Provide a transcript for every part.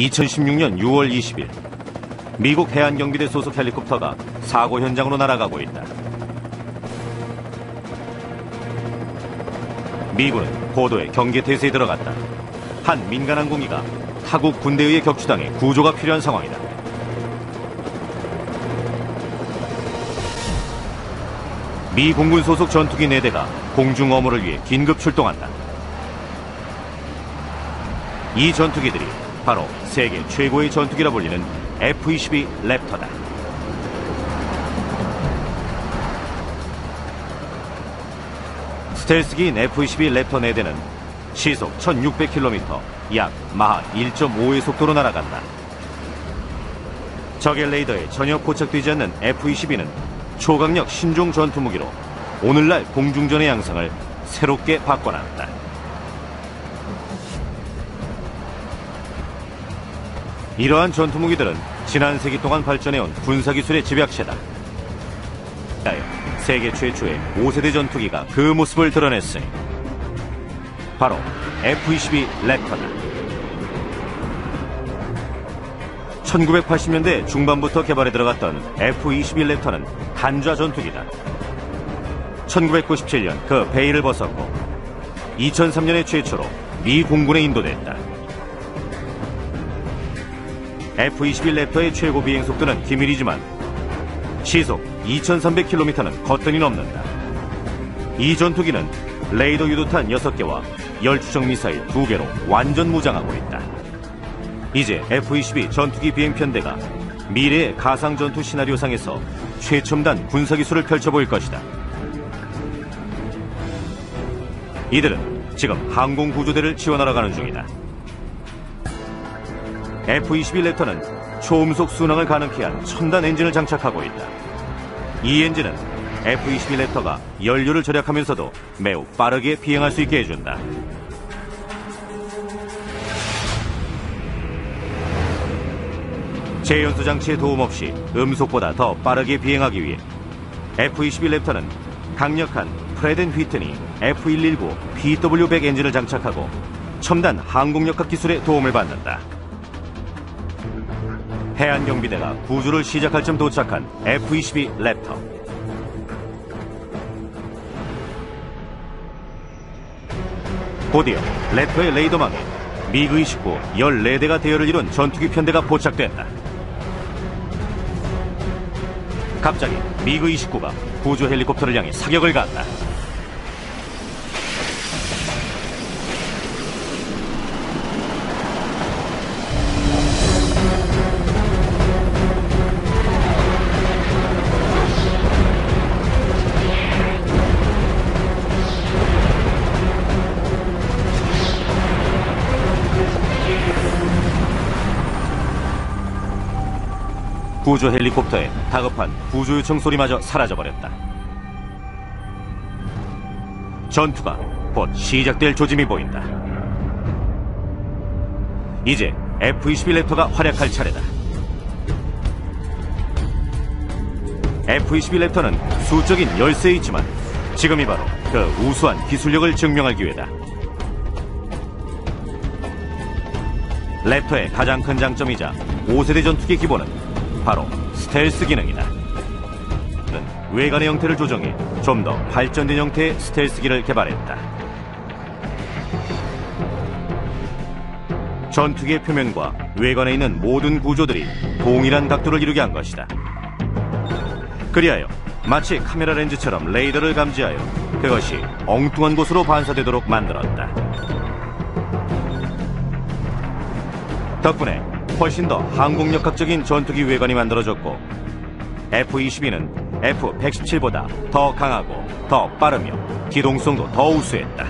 2016년 6월 20일 미국 해안경비대 소속 헬리콥터가 사고 현장으로 날아가고 있다. 미군은 고도의 경계태세에 들어갔다. 한 민간 항공기가 타국 군대에 의해 격추당해 구조가 필요한 상황이다. 미 공군 소속 전투기 4대가 공중 엄호를 위해 긴급 출동한다. 이 전투기들이 바로 세계 최고의 전투기라 불리는 F-22 랩터다. 스텔스기인 F-22 랩터 4대는 시속 1600km, 약 마하 1.5의 속도로 날아간다. 적의 레이더에 전혀 포착되지 않는 F-22는 초강력 신종 전투무기로 오늘날 공중전의 양상을 새롭게 바꿔놨다. 이러한 전투무기들은 지난 세기 동안 발전해온 군사기술의 집약체다. 세계 최초의 5세대 전투기가 그 모습을 드러냈으니 바로 F-22 랩터다. 1980년대 중반부터 개발에 들어갔던 F-22 랩터는 단좌 전투기다. 1997년 그 베일을 벗었고 2003년에 최초로 미 공군에 인도됐다. F-22 랩터의 최고 비행 속도는 기밀이지만 시속 2300km는 거뜬히 넘는다. 이 전투기는 레이더 유도탄 6개와 열추적 미사일 2개로 완전 무장하고 있다. 이제 F-22 전투기 비행 편대가 미래의 가상 전투 시나리오상에서 최첨단 군사기술을 펼쳐보일 것이다. 이들은 지금 항공구조대를 지원하러 가는 중이다. F-22 랩터는 초음속 순항을 가능케 한 첨단 엔진을 장착하고 있다. 이 엔진은 F-22 랩터가 연료를 절약하면서도 매우 빠르게 비행할 수 있게 해준다. 재연소 장치의 도움 없이 음속보다 더 빠르게 비행하기 위해 F-22 랩터는 강력한 프렛 앤 휘트니 F-119 PW100 엔진을 장착하고 첨단 항공역학 기술의 도움을 받는다. 해안경비대가 구조를 시작할 쯤 도착한 F-22 랩터. 곧이어 랩터의 레이더망에 미그-29 14대가 대열을 이룬 전투기 편대가 포착된다. 갑자기 미그-29가 구조 헬리콥터를 향해 사격을 가한다. 구조 헬리콥터에 다급한 구조 요청 소리마저 사라져버렸다. 전투가 곧 시작될 조짐이 보인다. 이제 F-22 랩터가 활약할 차례다. F-22 랩터는 수적인 열세에 있지만 지금이 바로 그 우수한 기술력을 증명할 기회다. 랩터의 가장 큰 장점이자 5세대 전투기 기본은 바로 스텔스 기능이다. 외관의 형태를 조정해 좀 더 발전된 형태의 스텔스기를 개발했다. 전투기의 표면과 외관에 있는 모든 구조들이 동일한 각도를 이루게 한 것이다. 그리하여 마치 카메라 렌즈처럼 레이더를 감지하여 그것이 엉뚱한 곳으로 반사되도록 만들었다. 덕분에 훨씬 더 항공역학적인 전투기 외관이 만들어졌고 F-22는 F-117보다 더 강하고 더 빠르며 기동성도 더 우수했다.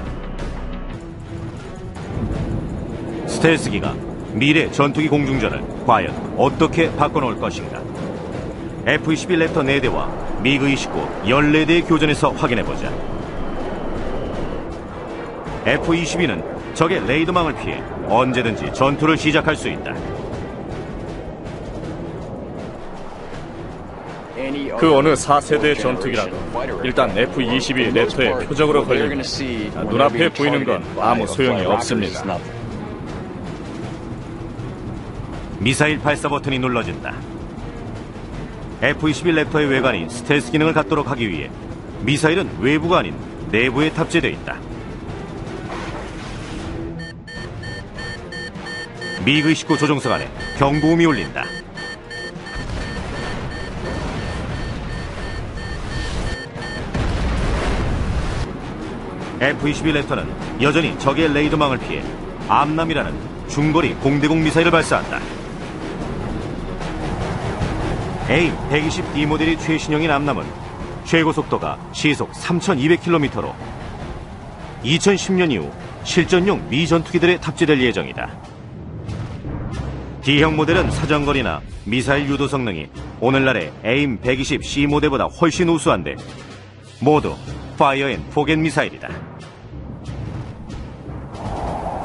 스텔스기가 미래 전투기 공중전을 과연 어떻게 바꿔놓을 것인가? F-22 랩터 4대와 미그-29 14대의 교전에서 확인해보자. F-22는 적의 레이더망을 피해 언제든지 전투를 시작할 수 있다. 그 어느 4세대 전투기라도 일단 F-22 랩터의 표적으로 걸리면 눈앞에 보이는 건 아무 소용이 없습니다. 미사일 발사 버튼이 눌러진다. F-21 랩터의 외관이 스텔스 기능을 갖도록 하기 위해 미사일은 외부가 아닌 내부에 탑재되어 있다. 미그 29 조종석 안에 경보음이 울린다. F-21 랩터는 여전히 적의 레이더망을 피해 암남이라는 중거리 공대공 미사일을 발사한다. AIM-120D 모델이 최신형인 암남은 최고 속도가 시속 3,200km로 2010년 이후 실전용 미 전투기들에 탑재될 예정이다. D형 모델은 사정거리나 미사일 유도 성능이 오늘날의 AIM-120C 모델보다 훨씬 우수한데 모두 파이어 앤 포겟 미사일이다.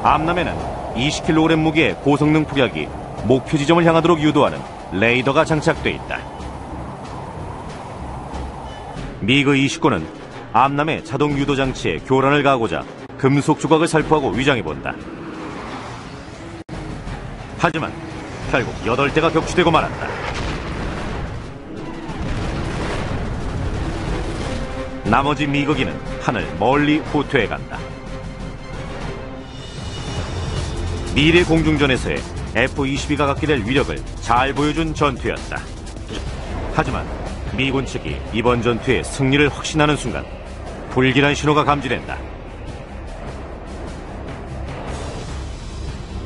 암남에는 20kg 무게의 고성능 폭약이 목표 지점을 향하도록 유도하는 레이더가 장착돼 있다. 미그 29는 암남의 자동 유도 장치에 교란을 가하고자 금속 조각을 살포하고 위장해본다. 하지만 결국 8대가 격추되고 말았다. 나머지 미그기는 하늘 멀리 후퇴해간다. 미래 공중전에서의 F-22가 갖게 될 위력을 잘 보여준 전투였다. 하지만 미군 측이 이번 전투의 승리를 확신하는 순간 불길한 신호가 감지된다.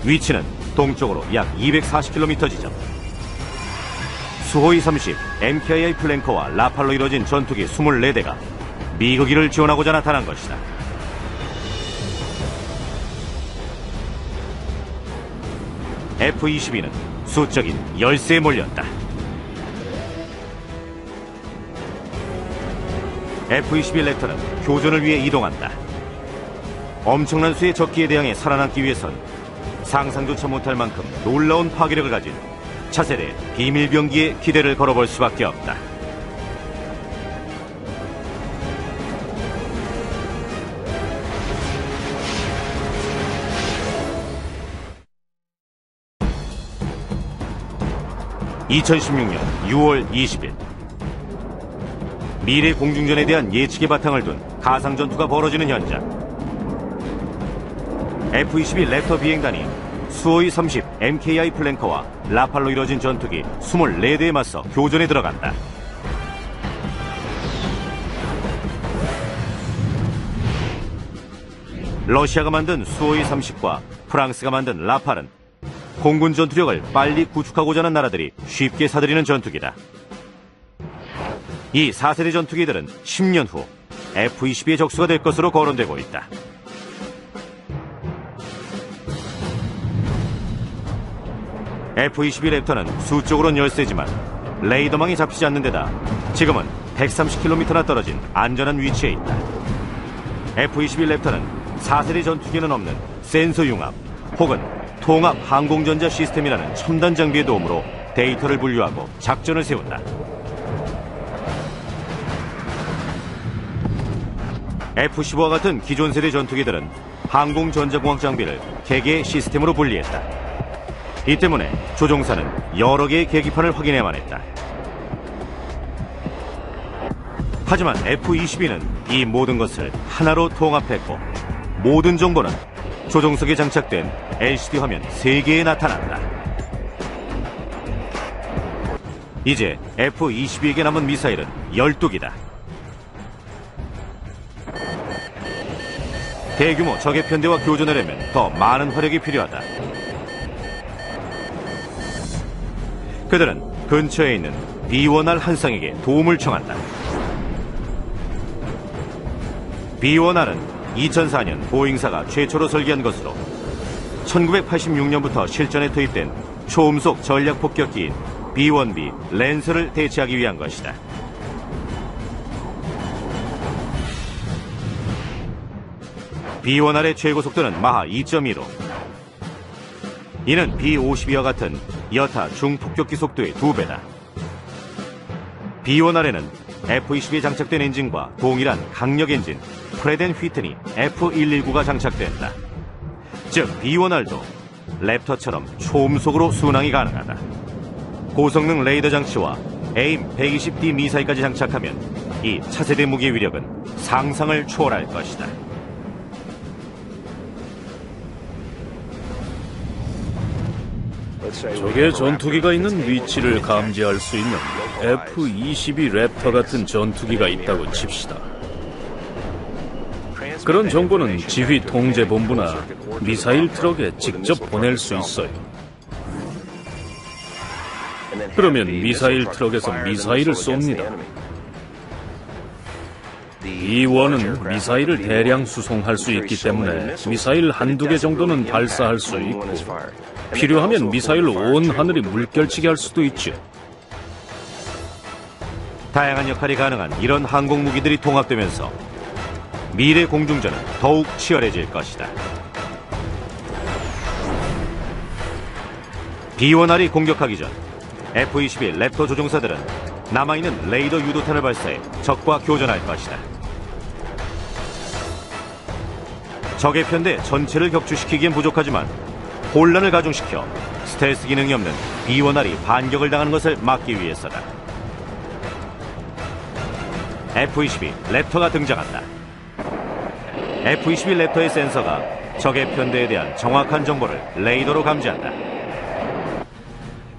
위치는 동쪽으로 약 240km 지점. 수호이 30 MKI 플랭커와 라팔로 이뤄진 전투기 24대가 미그기를 지원하고자 나타난 것이다. F-22는 수적인 열세에 몰렸다. F-21 랩터는 교전을 위해 이동한다. 엄청난 수의 적기에 대항해 살아남기 위해선 상상조차 못할 만큼 놀라운 파괴력을 가진 차세대 비밀병기에 기대를 걸어볼 수밖에 없다. (2016년 6월 20일) 미래 공중전에 대한 예측의 바탕을 둔 가상전투가 벌어지는 현장. F-22 랩터 비행단이 수호이 30 MKI 플랭커와 라팔로 이뤄진 전투기 24대에 맞서 교전에 들어간다. 러시아가 만든 수호이 30과 프랑스가 만든 라팔은 공군 전투력을 빨리 구축하고자 하는 나라들이 쉽게 사들이는 전투기다. 이 4세대 전투기들은 10년 후 F-22의 적수가 될 것으로 거론되고 있다. F-22 랩터는 수적으로는 열세지만 레이더망이 잡히지 않는 데다 지금은 130km나 떨어진 안전한 위치에 있다. F-21 랩터는 4세대 전투기는 없는 센서 융합 혹은 통합 항공전자 시스템이라는 첨단 장비의 도움으로 데이터를 분류하고 작전을 세운다. F-15와 같은 기존 세대 전투기들은 항공전자공학 장비를 개개의 시스템으로 분리했다. 이 때문에 조종사는 여러 개의 계기판을 확인해야만 했다. 하지만 F-22는 이 모든 것을 하나로 통합했고 모든 정보는 조종석에 장착된 LCD 화면 3개에 나타난다. 이제 F-22에게 남은 미사일은 12기다. 대규모 적의 편대와 교전하려면 더 많은 화력이 필요하다. 그들은 근처에 있는 B1R 한상에게 도움을 청한다. B1R은 2004년 보잉사가 최초로 설계한 것으로 1986년부터 실전에 투입된 초음속 전략 폭격기인 B-1B 랜서를 대체하기 위한 것이다. B-1R의 최고 속도는 마하 2.2로 이는 B-52와 같은 여타 중폭격기 속도의 2배다. B-1R에는 F-22에 장착된 엔진과 동일한 강력 엔진 프레덴 휘트니 F-119가 장착된다. 즉 B-1R도 랩터처럼 초음속으로 순항이 가능하다. 고성능 레이더 장치와 에임 120D 미사일까지 장착하면 이 차세대 무기의 위력은 상상을 초월할 것이다. 적의 전투기가 있는 위치를 감지할 수 있는 F-22 랩터 같은 전투기가 있다고 칩시다. 그런 정보는 지휘 통제본부나 미사일 트럭에 직접 보낼 수 있어요. 그러면 미사일 트럭에서 미사일을 쏩니다. 이 원은 미사일을 대량 수송할 수 있기 때문에 미사일 한두 개 정도는 발사할 수 있고 필요하면 미사일로 온 하늘이 물결치게 할 수도 있죠. 다양한 역할이 가능한 이런 항공 무기들이 통합되면서 미래 공중전은 더욱 치열해질 것이다. B1R이 공격하기 전 F-22 랩터 조종사들은 남아있는 레이더 유도탄을 발사해 적과 교전할 것이다. 적의 편대 전체를 격추시키기엔 부족하지만 혼란을 가중시켜 스텔스 기능이 없는 B1R이 반격을 당하는 것을 막기 위해서다. F-22 랩터가 등장한다. F-22 랩터의 센서가 적의 편대에 대한 정확한 정보를 레이더로 감지한다.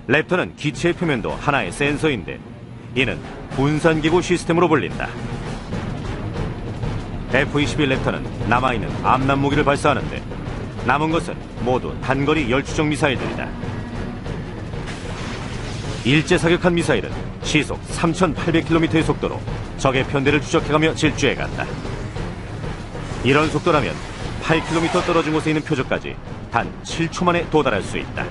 랩터는 기체의 표면도 하나의 센서인데 이는 분산기구 시스템으로 불린다. F-22 랩터는 남아있는 암남 무기를 발사하는데 남은 것은 모두 단거리 열추적 미사일들이다. 일제 사격한 미사일은 시속 3,800km의 속도로 적의 편대를 추적해가며 질주해간다. 이런 속도라면 8km 떨어진 곳에 있는 표적까지 단 7초 만에 도달할 수 있다.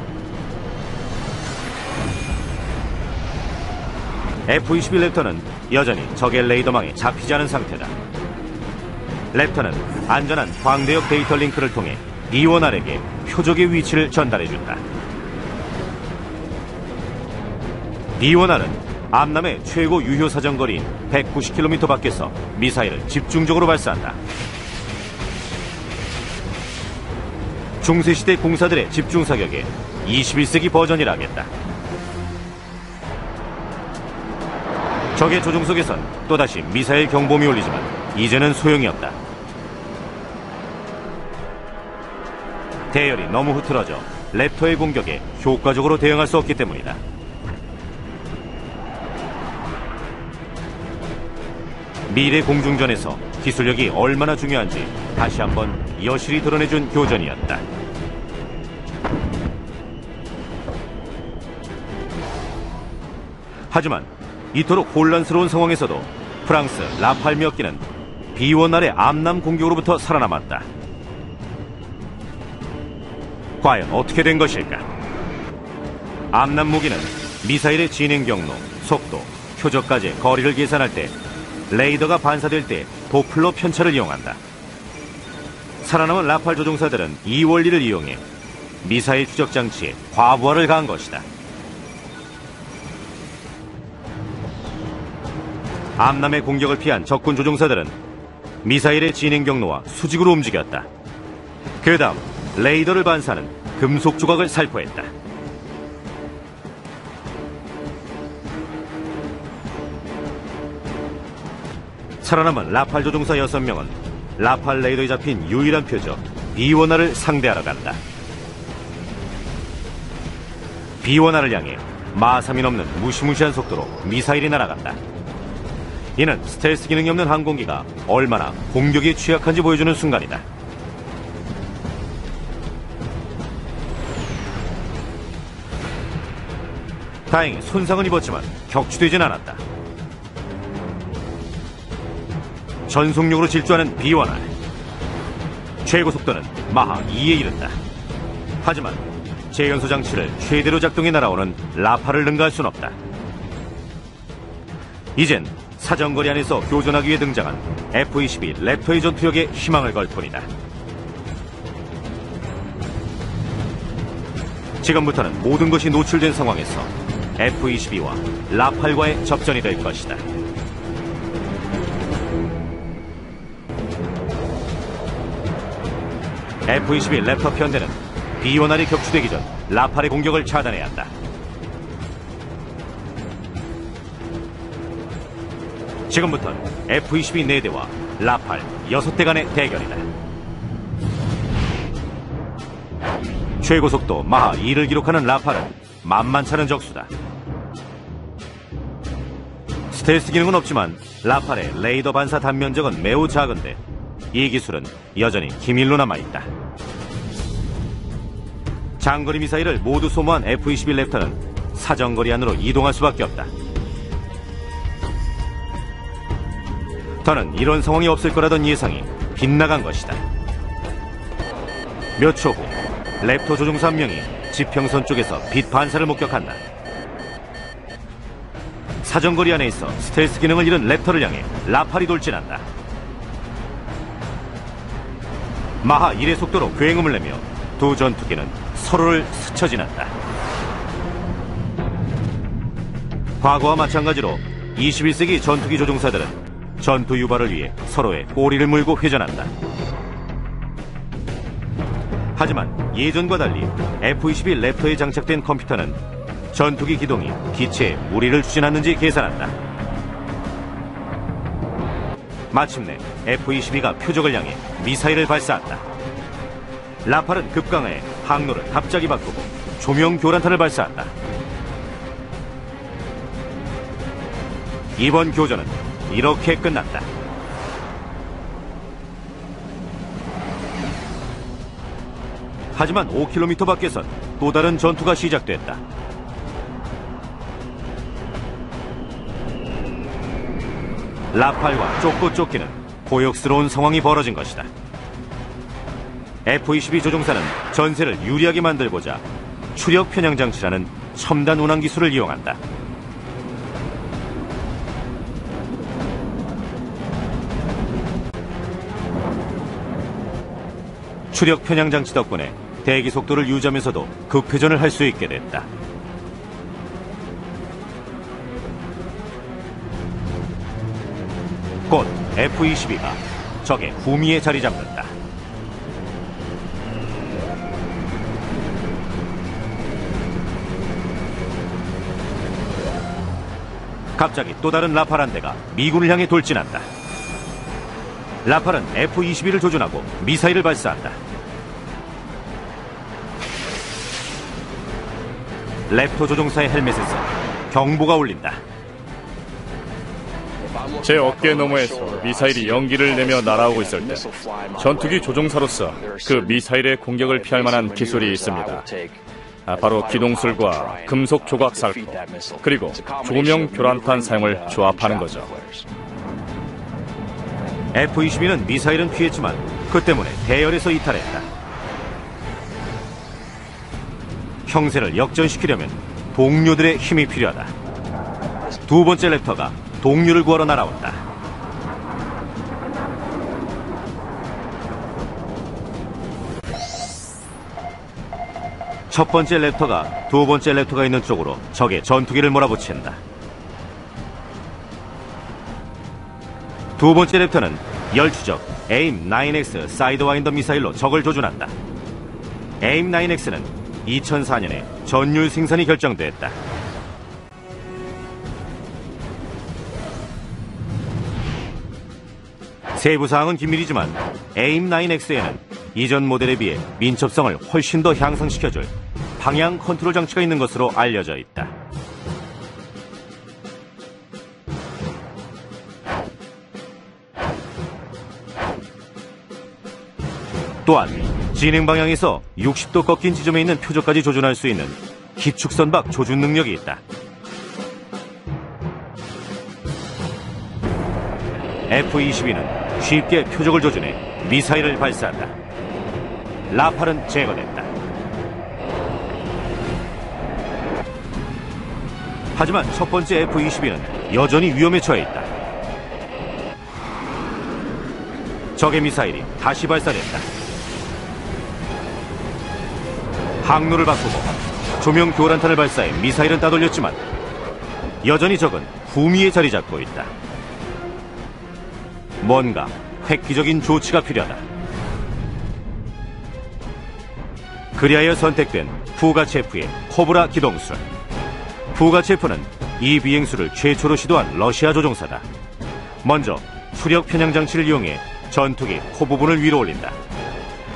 F-22 랩터는 여전히 적의 레이더망에 잡히지 않은 상태다. 랩터는 안전한 광대역 데이터 링크를 통해 B1R에게 표적의 위치를 전달해준다. B1R은 암남의 최고 유효 사정거리인 190km 밖에서 미사일을 집중적으로 발사한다. 중세시대 공사들의 집중사격에 21세기 버전이라겠다. 적의 조종 속에선 또다시 미사일 경보음이 울리지만 이제는 소용이 없다. 대열이 너무 흐트러져 랩터의 공격에 효과적으로 대응할 수 없기 때문이다. 미래 공중전에서 기술력이 얼마나 중요한지 다시 한번 여실히 드러내준 교전이었다. 하지만 이토록 혼란스러운 상황에서도 프랑스 라팔 몇 기는 B1R의 암남 공격으로부터 살아남았다. 과연 어떻게 된 것일까? 암남 무기는 미사일의 진행 경로, 속도, 표적까지 거리를 계산할 때 레이더가 반사될 때 도플러 편차를 이용한다. 살아남은 라팔 조종사들은 이 원리를 이용해 미사일 추적 장치에 과부하를 가한 것이다. 암남의 공격을 피한 적군 조종사들은 미사일의 진행 경로와 수직으로 움직였다. 그 다음 레이더를 반사하는 금속 조각을 살포했다. 살아남은 라팔 조종사 6명은 라팔 레이더에 잡힌 유일한 표적 B1R을 상대하러 간다. B1R을 향해 마3이 넘는 무시무시한 속도로 미사일이 날아간다. 이는 스텔스 기능이 없는 항공기가 얼마나 공격에 취약한지 보여주는 순간이다. 다행히 손상은 입었지만 격추되진 않았다. 전속력으로 질주하는 B1R. 최고 속도는 마하 2에 이른다. 하지만 재연소 장치를 최대로 작동해 날아오는 라팔을 능가할 순 없다. 이젠 사정거리 안에서 교전하기 위해 등장한 F-22 랩터의 전투력에 희망을 걸 뿐이다. 지금부터는 모든 것이 노출된 상황에서 F-22와 라팔과의 접전이 될 것이다. F-22 랩터 편대는 비원알이 격추되기 전 라팔의 공격을 차단해야 한다. 지금부터는 F-22 4대와 라팔 6대 간의 대결이다. 최고속도 마하 2를 기록하는 라팔은 만만찮은 적수다. 스텔스 기능은 없지만 라팔의 레이더 반사 단면적은 매우 작은데 이 기술은 여전히 기밀로 남아있다. 장거리 미사일을 모두 소모한 F-22 랩터는 사정거리 안으로 이동할 수밖에 없다. 더는 이런 상황이 없을 거라던 예상이 빗나간 것이다. 몇 초 후 랩터 조종사 한 명이 지평선 쪽에서 빛 반사를 목격한다. 사정거리 안에 있어 스텔스 기능을 잃은 랩터를 향해 라팔이 돌진한다. 마하 1의 속도로 굉음을 내며 두 전투기는 서로를 스쳐 지났다. 과거와 마찬가지로 21세기 전투기 조종사들은 전투 유발을 위해 서로의 꼬리를 물고 회전한다. 하지만 예전과 달리 F-22 랩터에 장착된 컴퓨터는 전투기 기동이 기체에 무리를 주진 않는지 계산한다. 마침내 F-22가 표적을 향해 미사일을 발사한다. 라팔은 급강하에 항로를 갑자기 바꾸고 조명 교란탄을 발사한다. 이번 교전은 이렇게 끝났다. 하지만 5km 밖에선 또 다른 전투가 시작됐다. 라팔과 쫓고 쫓기는 고역스러운 상황이 벌어진 것이다. F-22 조종사는 전세를 유리하게 만들고자 추력 편향 장치라는 첨단 운항 기술을 이용한다. 추력 편향 장치 덕분에 대기 속도를 유지하면서도 급회전을 할 수 있게 됐다. 곧 F-22가 적의 후미에 자리 잡는다. 갑자기 또 다른 라팔 한 대가 미군을 향해 돌진한다. 라팔은 F-22를 조준하고 미사일을 발사한다. 랩터 조종사의 헬멧에서 경보가 울린다. 제 어깨 너머에서 미사일이 연기를 내며 날아오고 있을 때 전투기 조종사로서 그 미사일의 공격을 피할 만한 기술이 있습니다. 바로 기동술과 금속 조각 살포, 그리고 조명 교란탄 사용을 조합하는 거죠. F-22는 미사일은 피했지만 그 때문에 대열에서 이탈했다. 형세를 역전시키려면 동료들의 힘이 필요하다. 두 번째 랩터가 동료를 구하러 날아왔다. 첫 번째 랩터가 두 번째 랩터가 있는 쪽으로 적의 전투기를 몰아붙인다. 두 번째 랩터는 열추적 AIM-9X 사이드와인더 미사일로 적을 조준한다. AIM-9X는 2004년에 전율 생산이 결정됐다. 세부 사항은 기밀이지만 AIM-9X에는 이전 모델에 비해 민첩성을 훨씬 더 향상시켜줄 방향 컨트롤 장치가 있는 것으로 알려져 있다. 또한 진행 방향에서 60도 꺾인 지점에 있는 표적까지 조준할 수 있는 기축선박 조준 능력이 있다. F-22는 쉽게 표적을 조준해 미사일을 발사한다. 라팔은 제거됐다. 하지만 첫 번째 F-22는 여전히 위험에 처해 있다. 적의 미사일이 다시 발사됐다. 항로를 바꾸고 조명 교란탄을 발사해 미사일은 따돌렸지만 여전히 적은 후미에 자리 잡고 있다. 뭔가 획기적인 조치가 필요하다. 그리하여 선택된 푸가체프의 코브라 기동술. 푸가체프는 이 비행수를 최초로 시도한 러시아 조종사다. 먼저 추력 편향 장치를 이용해 전투기 코 부분을 위로 올린다.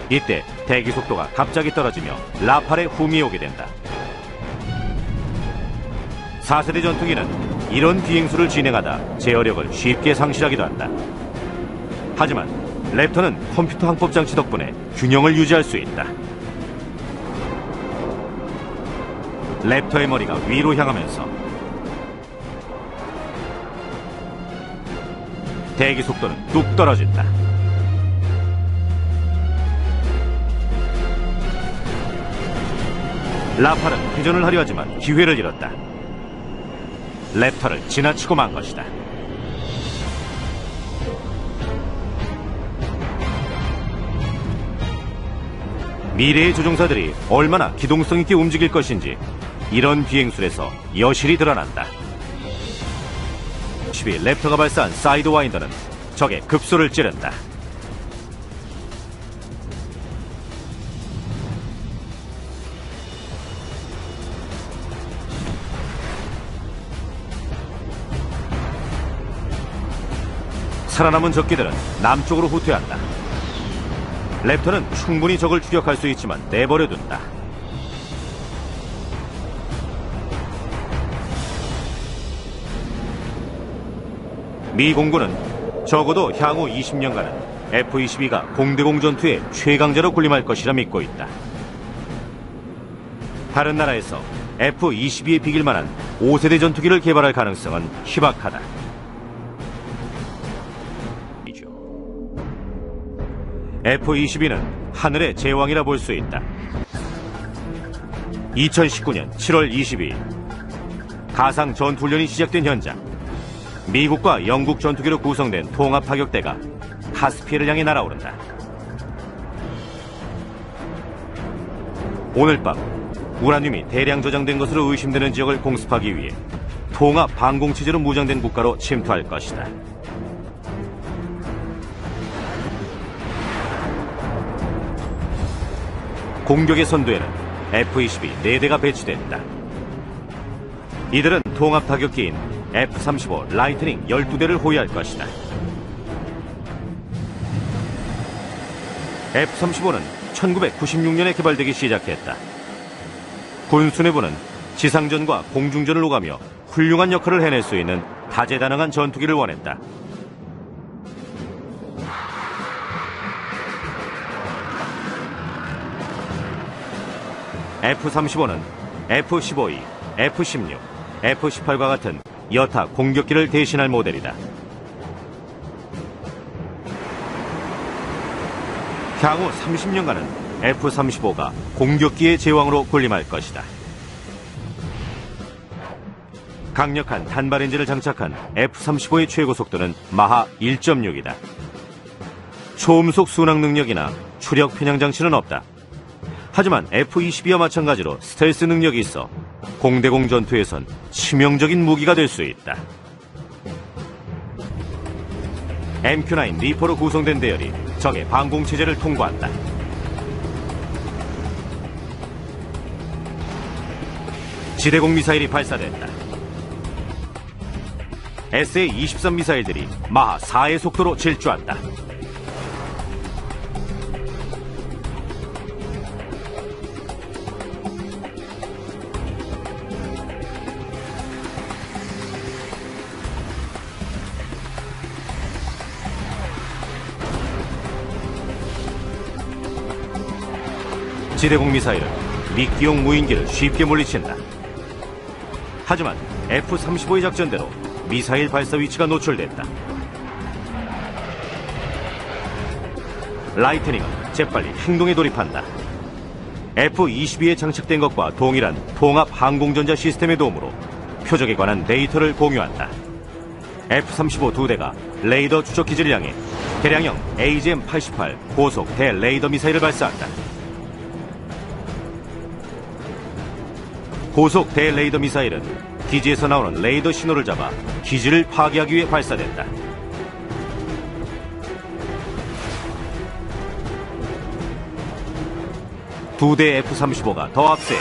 이때 대기 속도가 갑자기 떨어지며 라팔에 훔이 오게 된다. 4세대 전투기는 이런 비행수를 진행하다 제어력을 쉽게 상실하기도 한다. 하지만 랩터는 컴퓨터 항법 장치 덕분에 균형을 유지할 수 있다. 랩터의 머리가 위로 향하면서 대기 속도는 뚝 떨어진다. 라팔은 회전을 하려 하지만 기회를 잃었다. 랩터를 지나치고 만 것이다. 미래의 조종사들이 얼마나 기동성 있게 움직일 것인지 이런 비행술에서 여실히 드러난다. 12 랩터가 발사한 사이드 와인더는 적의 급소를 찌른다. 살아남은 적기들은 남쪽으로 후퇴한다. 랩터는 충분히 적을 추격할 수 있지만 내버려둔다. 미 공군은 적어도 향후 20년간은 F-22가 공대공 전투의 최강자로 군림할 것이라 믿고 있다. 다른 나라에서 F-22에 비길 만한 5세대 전투기를 개발할 가능성은 희박하다. F-22는 하늘의 제왕이라 볼 수 있다. 2019년 7월 22일 가상 전투훈련이 시작된 현장. 미국과 영국 전투기로 구성된 통합타격대가 카스피해를 향해 날아오른다. 오늘 밤 우라늄이 대량 저장된 것으로 의심되는 지역을 공습하기 위해 통합 방공체제로 무장된 국가로 침투할 것이다. 공격의 선두에는 F-22 4대가 배치된다. 이들은 통합 타격기인 F-35 라이트닝 12대를 호위할 것이다. F-35는 1996년에 개발되기 시작했다. 군 수뇌부는 지상전과 공중전을 오가며 훌륭한 역할을 해낼 수 있는 다재다능한 전투기를 원했다. F-35는 F-15E, F-16, F-18과 같은 여타 공격기를 대신할 모델이다. 향후 30년간은 F-35가 공격기의 제왕으로 군림할 것이다. 강력한 단발 엔진을 장착한 F-35의 최고 속도는 마하 1.6이다. 초음속 순항 능력이나 추력 편향 장치는 없다. 하지만 F-22와 마찬가지로 스텔스 능력이 있어 공대공 전투에선 치명적인 무기가 될 수 있다. MQ-9 리퍼로 구성된 대열이 적의 방공체제를 통과한다. 지대공 미사일이 발사된다. SA-23 미사일들이 마하 4의 속도로 질주한다. 지대공 미사일은 미끼용 무인기를 쉽게 물리친다. 하지만 F-35의 작전대로 미사일 발사 위치가 노출됐다. 라이트닝은 재빨리 행동에 돌입한다. F-22에 장착된 것과 동일한 통합 항공전자 시스템의 도움으로 표적에 관한 데이터를 공유한다. F-35 2대가 레이더 추적 기지를 향해 대량형 AGM-88 고속 대레이더 미사일을 발사한다. 고속 대레이더 미사일은 기지에서 나오는 레이더 신호를 잡아 기지를 파괴하기 위해 발사된다. 두 대 F-35가 더 앞세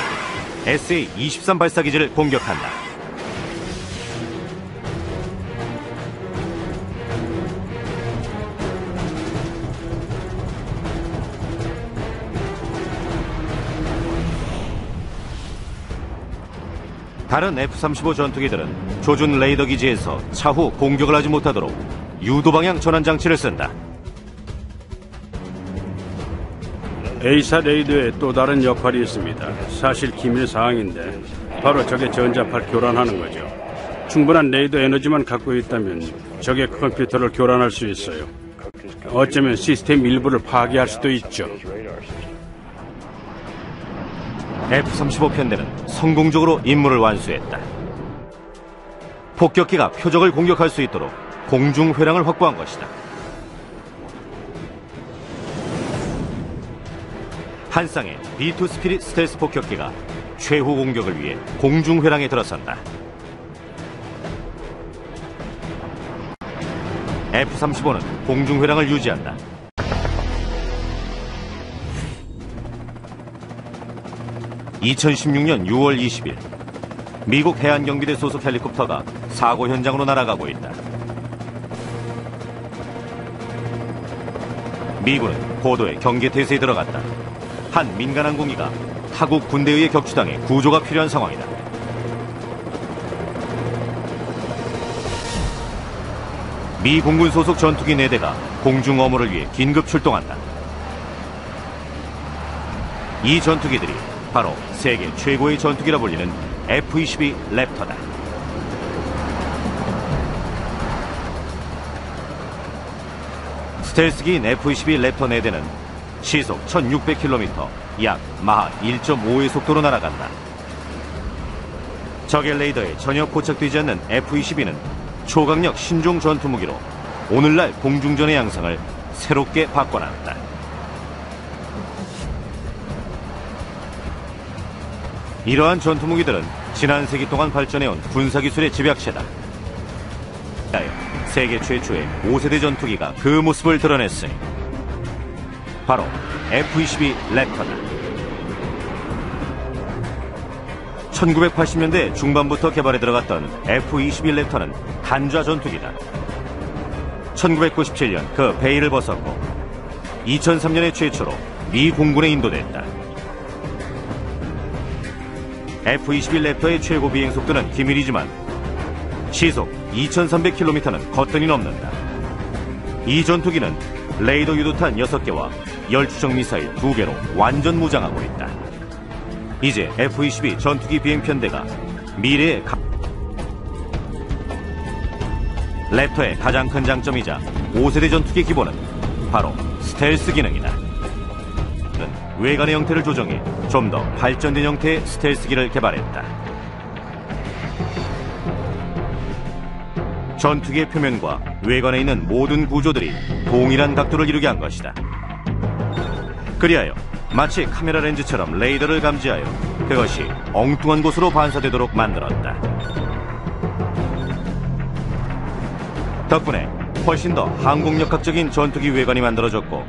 SA-23 발사기지를 공격한다. 다른 F-35 전투기들은 조준 레이더 기지에서 차후 공격을 하지 못하도록 유도 방향 전환 장치를 쓴다. A사 레이더에 또 다른 역할이 있습니다. 사실 기밀 사항인데 바로 적의 전자파를 교란하는 거죠. 충분한 레이더 에너지만 갖고 있다면 적의 컴퓨터를 교란할 수 있어요. 어쩌면 시스템 일부를 파괴할 수도 있죠. F-35 편대는 성공적으로 임무를 완수했다. 폭격기가 표적을 공격할 수 있도록 공중 회랑을 확보한 것이다. 한 쌍의 B2 스피릿 스텔스 폭격기가 최후 공격을 위해 공중 회랑에 들어선다. F-35는 공중 회랑을 유지한다. (2016년 6월 20일) 미국 해안경비대 소속 헬리콥터가 사고 현장으로 날아가고 있다. 미군은 고도의 경계태세에 들어갔다. 한 민간 항공기가 타국 군대에 의해 격추당해 구조가 필요한 상황이다. 미 공군 소속 전투기 4대가 공중 엄호를 위해 긴급 출동한다. 이 전투기들이 바로 세계 최고의 전투기라 불리는 F-22 랩터다. 스텔스기인 F-22 랩터 4대는 시속 1600km, 약 마하 1.5의 속도로 날아간다. 적의 레이더에 전혀 포착되지 않는 F-22는 초강력 신종 전투무기로 오늘날 공중전의 양상을 새롭게 바꿔놨다. 이러한 전투무기들은 지난 세기 동안 발전해온 군사기술의 집약체다. 세계 최초의 5세대 전투기가 그 모습을 드러냈으니 바로 F-22 랩터다. 1980년대 중반부터 개발에 들어갔던 F-22 랩터는 단좌 전투기다. 1997년 그 베일을 벗었고 2003년에 최초로 미 공군에 인도됐다. F-22 랩터의 최고 비행 속도는 기밀이지만 시속 2300km는 거뜬히 넘는다. 이 전투기는 레이더 유도탄 6개와 열추적 미사일 2개로 완전 무장하고 있다. 이제 F-22 전투기 비행 편대가 미래의 랩터의 가장 큰 장점이자 5세대 전투기 기본은 바로 스텔스 기능이다. 외관의 형태를 조정해 좀 더 발전된 형태의 스텔스기를 개발했다. 전투기의 표면과 외관에 있는 모든 구조들이 동일한 각도를 이루게 한 것이다. 그리하여 마치 카메라 렌즈처럼 레이더를 감지하여 그것이 엉뚱한 곳으로 반사되도록 만들었다. 덕분에 훨씬 더 항공역학적인 전투기 외관이 만들어졌고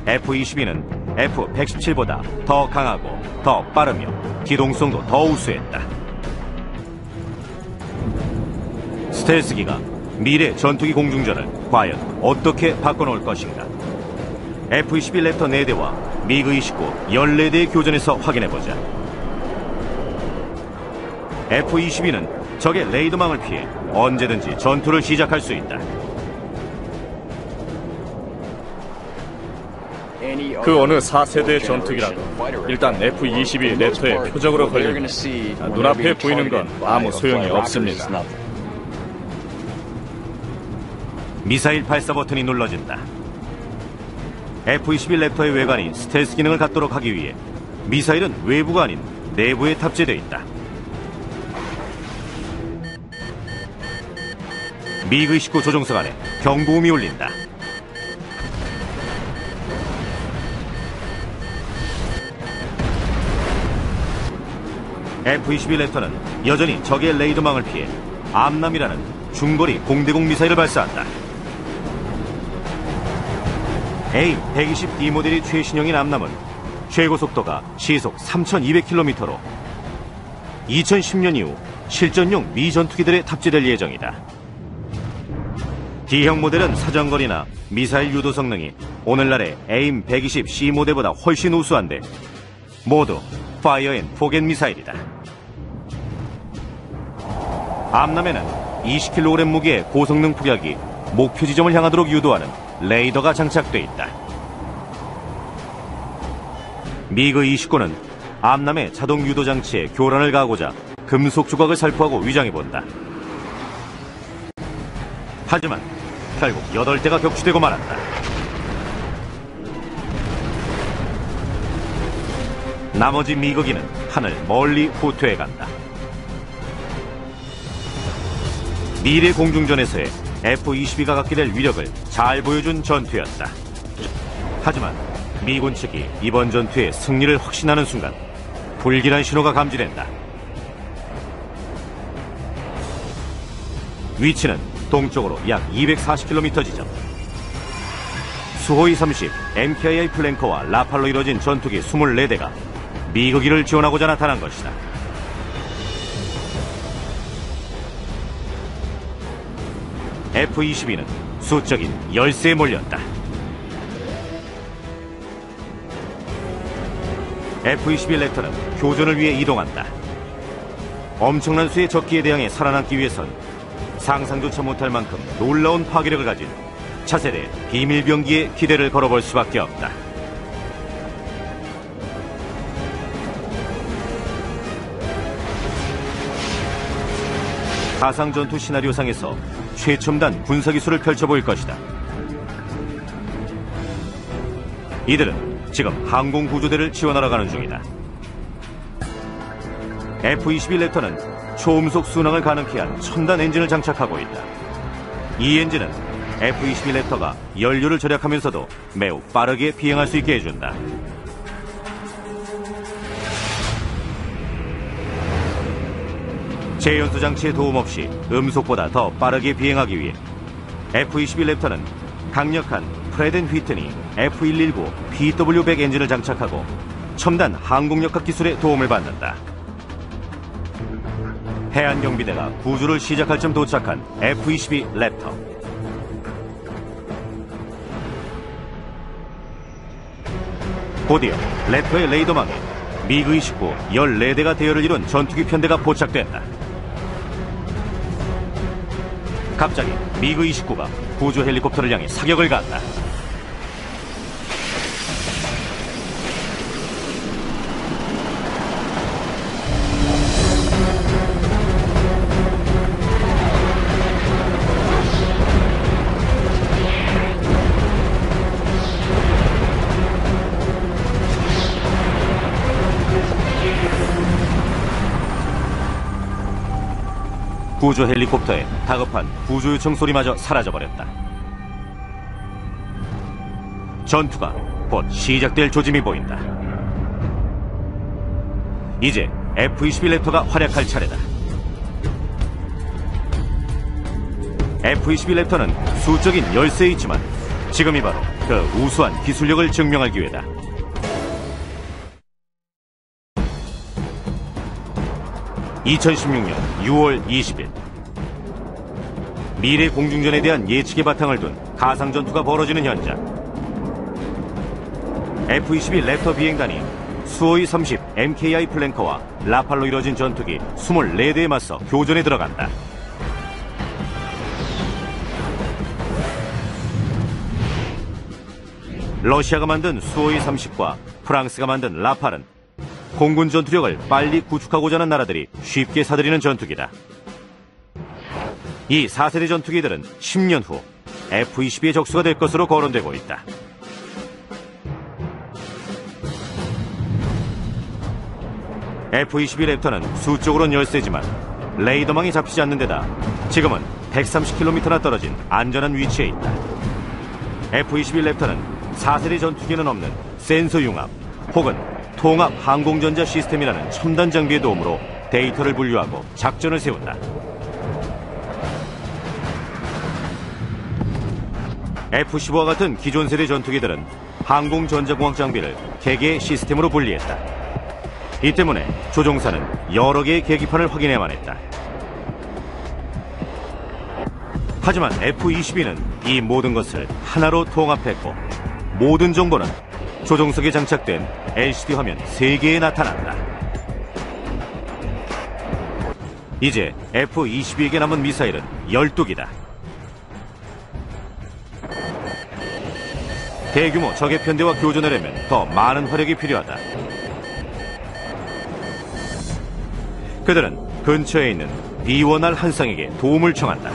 F-22는 F-117보다 더 강하고 더 빠르며 기동성도 더 우수했다. 스텔스기가 미래 전투기 공중전을 과연 어떻게 바꿔놓을 것인가? F-22 랩터 4대와 미그-29 14대의 교전에서 확인해보자. F-22는 적의 레이더망을 피해 언제든지 전투를 시작할 수 있다. 그 어느 4세대 전투기라도 일단 F-22 랩터의 표적으로 걸리면 눈앞에 보이는 건 아무 소용이 없습니다. 미사일 발사 버튼이 눌러진다. F-22 랩터의 외관이 스텔스 기능을 갖도록 하기 위해 미사일은 외부가 아닌 내부에 탑재되어 있다. 미그-29 조종석 안에 경보음이 울린다. F-22 랩터는 여전히 적의 레이더망을 피해 암남이라는 중거리 공대공 미사일을 발사한다. AIM-120D 모델이 최신형인 암남은 최고 속도가 시속 3,200km로 2010년 이후 실전용 미 전투기들에 탑재될 예정이다. D형 모델은 사정거리나 미사일 유도 성능이 오늘날의 AIM 120C 모델보다 훨씬 우수한데 모두 파이어 앤 포겟 미사일이다. 암남에는 20kg 무게의 고성능 폭약이 목표 지점을 향하도록 유도하는 레이더가 장착돼 있다. 미그 29는 암남의 자동 유도 장치에 교란을 가하고자 금속 조각을 살포하고 위장해본다. 하지만 결국 8대가 격추되고 말았다. 나머지 미그기는 하늘 멀리 후퇴해간다. 미래 공중전에서의 F-22가 갖게 될 위력을 잘 보여준 전투였다. 하지만 미군 측이 이번 전투의 승리를 확신하는 순간 불길한 신호가 감지된다. 위치는 동쪽으로 약 240km 지점. 수호이 30 MKI 플랭커와 라팔로 이뤄진 전투기 24대가 미그기를 지원하고자 나타난 것이다. F-22는 수적인 열세에 몰렸다. F-22 랩터는 교전을 위해 이동한다. 엄청난 수의 적기에 대항해 살아남기 위해선 상상조차 못할 만큼 놀라운 파괴력을 가진 차세대 비밀병기에 기대를 걸어볼 수밖에 없다. 가상전투 시나리오상에서 최첨단 군사기술을 펼쳐보일 것이다. 이들은 지금 항공구조대를 지원하러 가는 중이다. F-22 랩터는 초음속 순항을 가능케 한 첨단 엔진을 장착하고 있다. 이 엔진은 F-22 랩터가 연료를 절약하면서도 매우 빠르게 비행할 수 있게 해준다. 제연소 장치의 도움 없이 음속보다 더 빠르게 비행하기 위해 F-22 랩터는 강력한 프렛 앤 휘트니 F-119 PW100 엔진을 장착하고 첨단 항공역학 기술의 도움을 받는다. 해안경비대가 구조를 시작할 쯤 도착한 F-22 랩터. 곧이어 랩터의 레이더망에 미그 29 14대가 대열을 이룬 전투기 편대가 포착된다. 갑자기 미그 29가 구조 헬리콥터를 향해 사격을 가한다. 구조 헬리콥터의 다급한 구조 요청 소리마저 사라져버렸다. 전투가 곧 시작될 조짐이 보인다. 이제 F-22 랩터가 활약할 차례다. F-22 랩터는 수적인 열세에 있지만 지금이 바로 그 우수한 기술력을 증명할 기회다. (2016년 6월 20일) 미래 공중전에 대한 예측의 바탕을 둔 가상전투가 벌어지는 현장. F-22 랩터 비행단이 수호이 30 MKI 플랭커와 라팔로 이뤄진 전투기 24대에 맞서 교전에 들어간다. 러시아가 만든 수호이 30과 프랑스가 만든 라팔은 공군 전투력을 빨리 구축하고자 하는 나라들이 쉽게 사들이는 전투기다. 이 4세대 전투기들은 10년 후 F-22의 적수가 될 것으로 거론되고 있다. F-22 랩터는 수적으로는 열세지만 레이더망이 잡히지 않는 데다 지금은 130km나 떨어진 안전한 위치에 있다. F-22 랩터는 4세대 전투기는 없는 센서 융합 혹은 통합 항공전자 시스템이라는 첨단 장비의 도움으로 데이터를 분류하고 작전을 세운다. F-15와 같은 기존 세대 전투기들은 항공 전자공학 장비를 개개 시스템으로 분리했다. 이 때문에 조종사는 여러 개의 계기판을 확인해야만 했다. 하지만 F-22는 이 모든 것을 하나로 통합했고 모든 정보는 조종석에 장착된 LCD 화면 3개에 나타난다. 이제 F-22에게 남은 미사일은 12기다. 대규모 적의 편대와 교전하려면 더 많은 화력이 필요하다. 그들은 근처에 있는 B1R 한상에게 도움을 청한다.